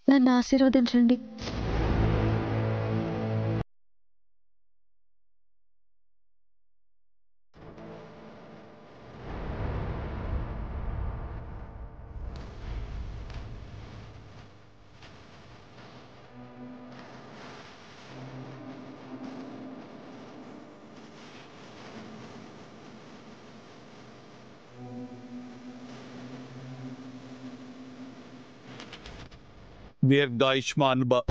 నన్ను ఆశీర్వదించండి. దీర్ఘాయుష్మాన్ భవ.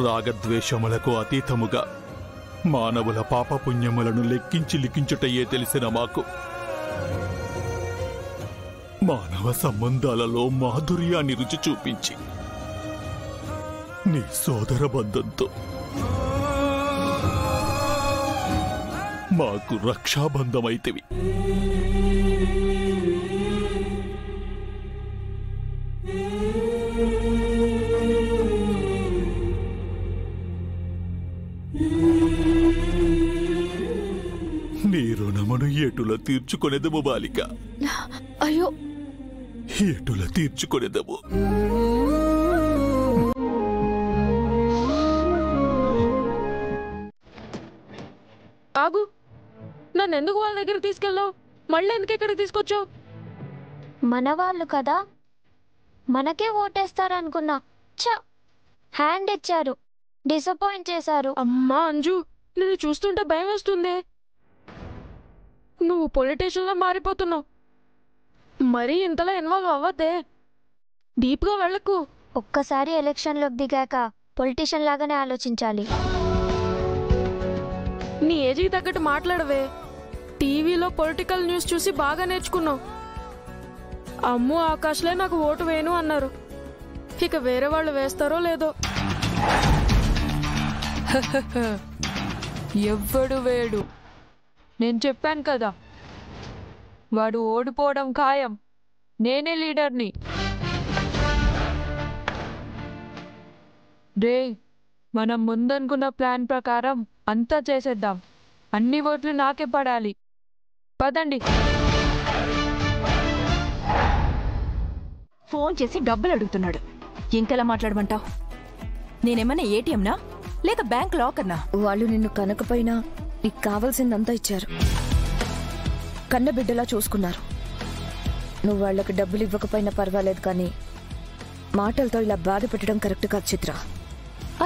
రాగద్వేషములకు అతీతముగా మానవుల పాపపుణ్యములను లెక్కించి లిఖించుటయే తెలిసిన మాకు మానవ సంబంధాలలో మాధుర్యాన్ని రుచి చూపించి నీ సోదర బంధంతో మాకు రక్షాబంధమైతివి. నీ రుణమును ఎటుల తీర్చుకొనేదము బాలిక. అయ్యో, ఎటుల తీర్చుకొనేదము. ఆగు, నన్నెందుకు వాళ్ళ దగ్గర తీసుకెళ్ళావు? మళ్ళీ ఎందుకు ఇక్కడికి తీసుకొచ్చావు? మన వాళ్ళు కదా, మనకే ఓటేస్తారనుకున్నా. హ్యాండ్ ఇచ్చారు, డిసప్పాయింట్ చేశారు. అమ్మా అంజు, నిన్ను చూస్తుంటే భయం వస్తుంది. నువ్వు పొలిటీషియన్లా మారిపోతున్నావు. మరీ ఇంతలా ఇన్వాల్వ్ అవ్వద్దే, డీప్గా వెళ్ళకు. ఒక్కసారి ఎలక్షన్లోకి దిగాక పొలిటీషియన్ లాగానే ఆలోచించాలి. నీ ఏజ్కి తగ్గట్టు మాట్లాడవే. టీవీలో పొలిటికల్ న్యూస్ చూసి బాగా నేర్చుకున్నావు. అమ్ము ఆకాష్లే నాకు ఓటు వేయను అన్నారు. ఇక వేరే వాళ్ళు వేస్తారో లేదో. ఎవ్వడు వేడు, నేను చెప్పాను కదా, వాడు ఓడిపోవడం ఖాయం. నేనే లీడర్ని. రే, మనం ముందనుకున్న ప్లాన్ ప్రకారం అంతా చేసేద్దాం. అన్ని ఓట్లు నాకే పడాలి. పదండి. ఫోన్ చేసి డబ్బులు అడుగుతున్నాడు. ఇంకెలా మాట్లాడమంటావు? నేనేమన్నా ఏటీఎంనా లేక బ్యాంక్ లాకర్నా? వాళ్ళు నిన్ను కనకపోయినా నీకు కావాల్సిందంతా ఇచ్చారు. కన్నబిడ్డలా చూసుకున్నారు. నువ్వు వాళ్ళకి డబ్బులు ఇవ్వకపోయినా పర్వాలేదు, కానీ మాటలతో ఇలా బాధ పెట్టడం కరెక్ట్ కాదు చిత్ర.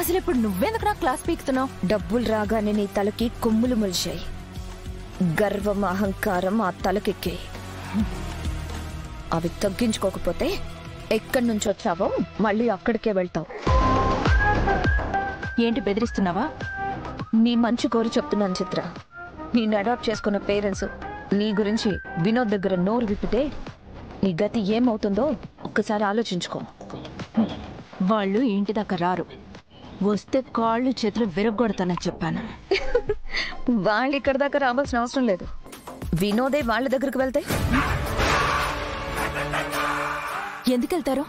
అసలు ఇప్పుడు నువ్వెందుకు నా క్లాస్ పీకుతున్నావు? డబ్బులు రాగానే నీ తలకి కొమ్ములు మొలిచాయి. గర్వం, అహంకారం ఆ తలకెక్కాయి. అవి తగ్గించుకోకపోతే ఎక్కడి నుంచి వచ్చావో మళ్ళీ అక్కడికే వెళ్తావు. ఏంటి బెదిరిస్తున్నావా? నీ మంచి కోరి చెప్తున్నాను చిత్ర. నేను అడాప్ట్ చేసుకున్న పేరెంట్స్ నీ గురించి వినోద్ దగ్గర నోరు విప్పితే నీ గతి ఏమవుతుందో ఒక్కసారి ఆలోచించుకో. వాళ్ళు ఇంటి దాకా రారు. వస్తే కాళ్ళు చేతులు విరగొడతానని చెప్పాను. వాళ్ళు ఇక్కడ దాకా రావాల్సిన అవసరం లేదు. వినోదే వాళ్ళ దగ్గరకు వెళ్తే ఎందుకెళ్తారు?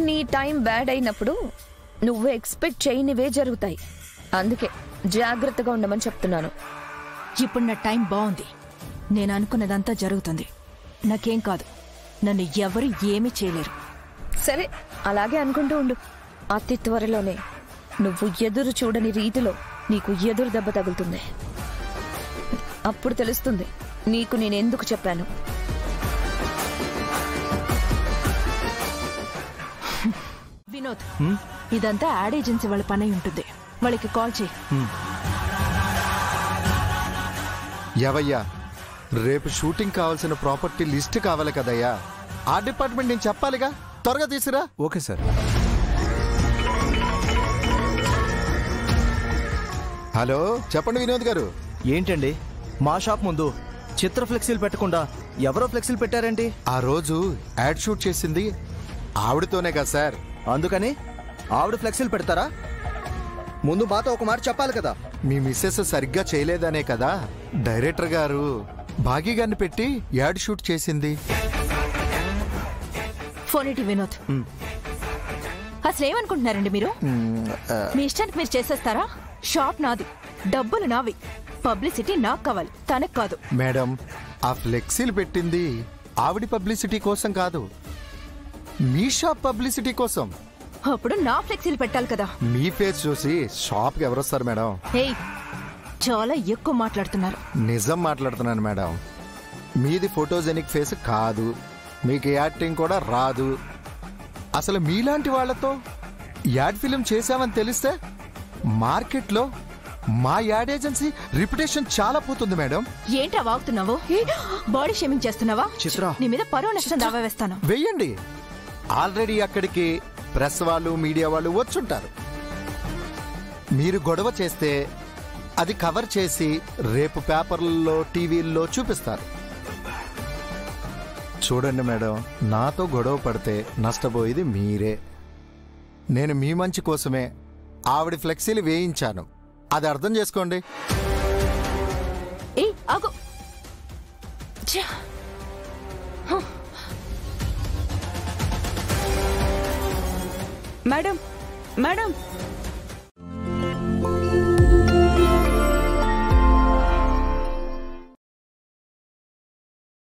నీ టైం బ్యాడ్ అయినప్పుడు నువ్వు ఎక్స్పెక్ట్ చేయనివే జరుగుతాయి. అందుకే జాగ్రత్తగా ఉండమని చెప్తున్నాను. ఇప్పుడు నా టైం బాగుంది. నేను అనుకున్నదంతా జరుగుతుంది. నాకేం కాదు. నన్ను ఎవరు ఏమీ చేయలేరు. సరే, అలాగే అనుకుంటూ ఉండు. అతి త్వరలోనే నువ్వు ఎదురు చూడని రీతిలో నీకు ఎదురు దెబ్బ తగులుతుంది. అప్పుడు తెలుస్తుంది నీకు నేనెందుకు చెప్పాను. వినోద్, ఇదంతా యాడ్ ఏజెన్సీ వాళ్ళ పని అయి ఉంటుంది. వాళ్ళకి కాల్ చేయి. ఎవయ్యా, రేపు షూటింగ్ కావాల్సిన ప్రాపర్టీ లిస్ట్ కావాలి కదయ్యా. ఆ డిపార్ట్మెంట్ నేను చెప్పాలిగా, త్వరగా తీసుకురా. Okay sir. హలో, చెప్పండి వినోద్ గారు. ఏంటండి, మా షాప్ ముందు చిత్ర ఫ్లెక్సీలు పెట్టకుండా ఎవరో ఫ్లెక్సీలు పెట్టారేంటి? ఆ రోజు యాడ్ షూట్ చేసింది ఆవిడతోనే కదా సార్. అందుకని ఆవిడ ఫ్లెక్సీలు పెడతారా? ముందు మాతో ఒక మాట చెప్పాలి కదా. మీ మిస్సెస్ సరిగ్గా చేయలేదనే కదా డైరెక్టర్ గారు భాగ్య గారిని పెట్టి యాడ్ షూట్ చేసింది. ఫోన్ ఇటీ వినోద్. అసలు ఏమనుకుంటున్నారండి మీరు? మీ ఇష్టానికి మీరు చేసేస్తారా? షాప్ నాది, డబ్బులు నావి, పబ్లిసిటీ నాకు కావాలి, తనకు కాదు. మేడం, ఆ ఫ్లెక్సీలు పెట్టింది ఆవిడ పబ్లిసిటీ కోసం కాదు, మీ షాప్ పబ్లిసిటీ కోసం. అప్పుడు నా ఫ్లెక్సీలు పెట్టాలి కదా. మీ ఫేస్ చూసి షాప్కి ఎవరొస్తారు మేడం? ఏయ్, చాలా ఎక్కువ మాట్లాడుతున్నారు. నిజం మాట్లాడుతున్నాను మేడం. మీది ఫోటోజెనిక్ ఫేస్ కాదు, మీకు యాక్టింగ్ కూడా రాదు. అసలు మీలాంటి వాళ్లతో యాడ్ ఫిలిం చేశామని తెలిస్తే మార్కెట్లో మా యాడ్ ఏజెన్సీ రిప్యుటేషన్ చాలా పోతుంది మేడం. ఏంటా వాగుతున్నావు? బాడీ షేమింగ్ చేస్తున్నావా? చిత్ర, నీ మీద పరువు నష్టం దావా వేస్తాను. వెయ్యండి. ఆల్రెడీ అక్కడికి ప్రెస్ వాళ్ళు, మీడియా వాళ్ళు వచ్చుంటారు. మీరు గొడవ చేస్తే అది కవర్ చేసి రేపు పేపర్లలో, టీవీల్లో చూపిస్తారు. చూడండి మేడం, నాతో గొడవ పడితే నష్టపోయేది మీరే. నేను మీ మంచి కోసమే ఆవిడ ఫ్లెక్సీలు వేయించాను, అది అర్థం చేసుకోండి. ఏయ్ ఆగు. Madam, madam,